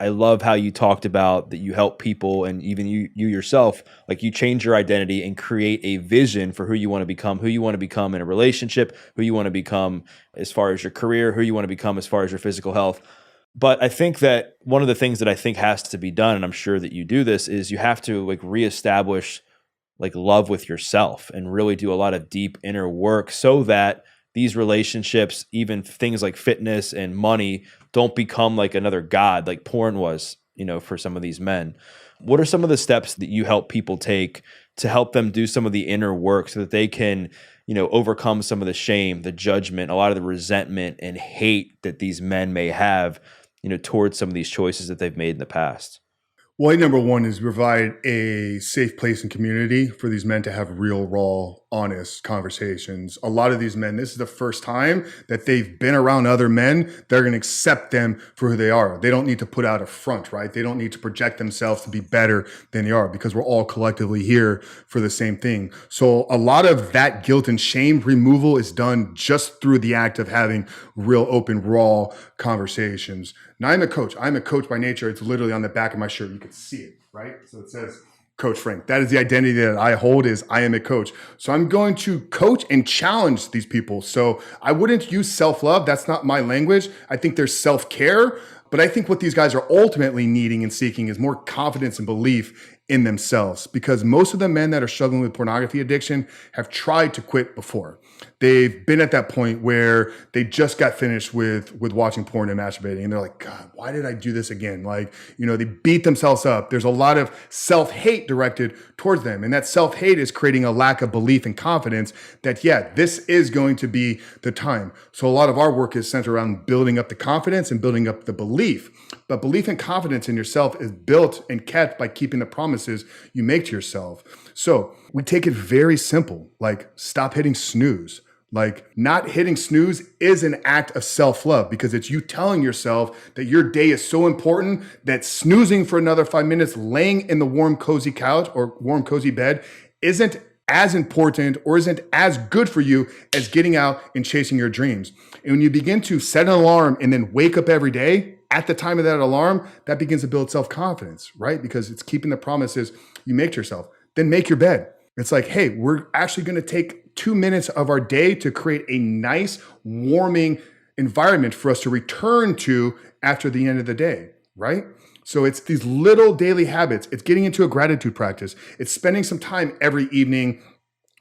I love how you talked about that you help people and even you yourself, like you change your identity and create a vision for who you want to become in a relationship, who you want to become as far as your career, who you want to become as far as your physical health. But I think that one of the things that I think has to be done, and I'm sure that you do this, is you have to like reestablish like love with yourself and really do a lot of deep inner work so that these relationships, even things like fitness and money, don't become like another god like porn was, for some of these men. What are some of the steps that you help people take to help them do some of the inner work so that they can, overcome some of the shame, the judgment, a lot of the resentment and hate that these men may have, towards some of these choices that they've made in the past? Well, number one is provide a safe place and community for these men to have real, raw, honest conversations. A lot of these men, this is the first time that they've been around other men. They're going to accept them for who they are. They don't need to put out a front, right? They don't need to project themselves to be better than they are because we're all collectively here for the same thing. So a lot of that guilt and shame removal is done just through the act of having real, open, raw conversations. Now, I'm a coach. I'm a coach by nature. It's literally on the back of my shirt. You can see it, right? So it says Coach Frank. That is the identity that I hold, is I am a coach. So I'm going to coach and challenge these people. So I wouldn't use self-love. That's not my language. I think there's self-care. But I think what these guys are ultimately needing and seeking is more confidence and belief in themselves, because most of the men that are struggling with pornography addiction have tried to quit before. They've been at that point where they just got finished with watching porn and masturbating, and they're like, God, why did I do this again? Like, they beat themselves up. There's a lot of self-hate directed towards them, and that self-hate is creating a lack of belief and confidence that, yeah, this is going to be the time. So a lot of our work is centered around building up the confidence and building up the belief. But belief and confidence in yourself is built and kept by keeping the promises you make to yourself. So we take it very simple, like stop hitting snooze. Like not hitting snooze is an act of self-love, because it's you telling yourself that your day is so important that snoozing for another 5 minutes, laying in the warm, cozy couch or warm, cozy bed isn't as important or isn't as good for you as getting out and chasing your dreams. And when you begin to set an alarm and then wake up every day at the time of that alarm, that begins to build self-confidence, right? Because it's keeping the promises you make to yourself. Then make your bed. It's like, hey, we're actually going to take 2 minutes of our day to create a nice, warming environment for us to return to after the end of the day, right? So it's these little daily habits. It's getting into a gratitude practice. It's spending some time every evening.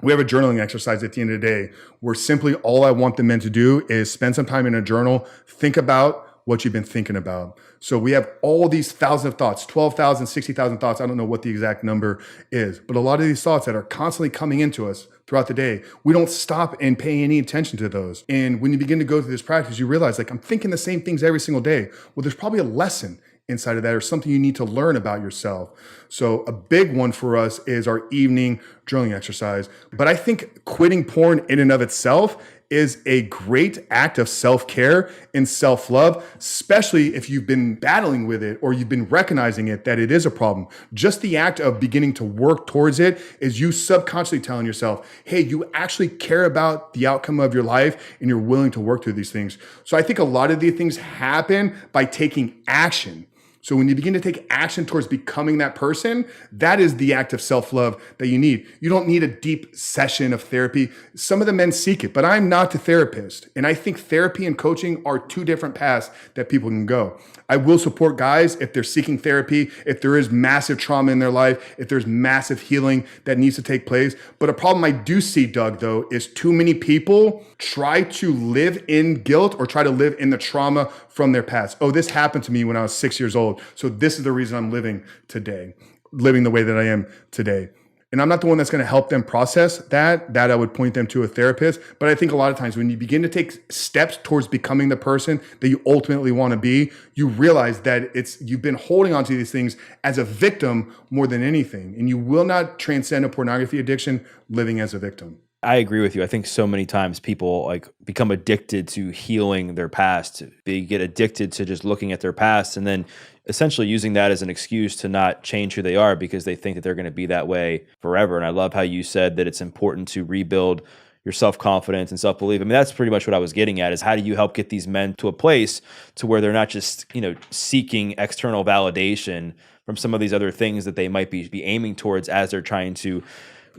We have a journaling exercise at the end of the day where simply all I want the men to do is spend some time in a journal, think about what you've been thinking about. So we have all these thousands of thoughts, 12,000, 60,000 thoughts. I don't know what the exact number is, but a lot of these thoughts that are constantly coming into us throughout the day, we don't stop and pay any attention to those. And when you begin to go through this practice, you realize like, I'm thinking the same things every single day. Well, there's probably a lesson inside of that or something you need to learn about yourself. So a big one for us is our evening journaling exercise. But I think quitting porn in and of itself is a great act of self-care and self-love, especially if you've been battling with it or you've been recognizing it, that it is a problem. Just the act of beginning to work towards it is you subconsciously telling yourself, hey, you actually care about the outcome of your life and you're willing to work through these things. So I think a lot of these things happen by taking action. So when you begin to take action towards becoming that person, that is the act of self-love that you need. You don't need a deep session of therapy. Some of the men seek it, but I'm not the therapist. And I think therapy and coaching are two different paths that people can go. I will support guys if they're seeking therapy, if there is massive trauma in their life, if there's massive healing that needs to take place. But a problem I do see, Doug, though, is too many people try to live in guilt or try to live in the trauma from their past. Oh, this happened to me when I was 6 years old. So this is the reason I'm living today, living the way that I am today. And I'm not the one that's going to help them process that I would point them to a therapist. But I think a lot of times when you begin to take steps towards becoming the person that you ultimately want to be, you realize that you've been holding on to these things as a victim more than anything. And you will not transcend a pornography addiction living as a victim. I agree with you. I think so many times people like become addicted to healing their past. They get addicted to just looking at their past and then essentially using that as an excuse to not change who they are because they think that they're going to be that way forever. And I love how you said that it's important to rebuild your self-confidence and self-belief. I mean, that's pretty much what I was getting at, is how do you help get these men to a place to where they're not just, seeking external validation from some of these other things that they might be aiming towards as they're trying to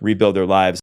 rebuild their lives.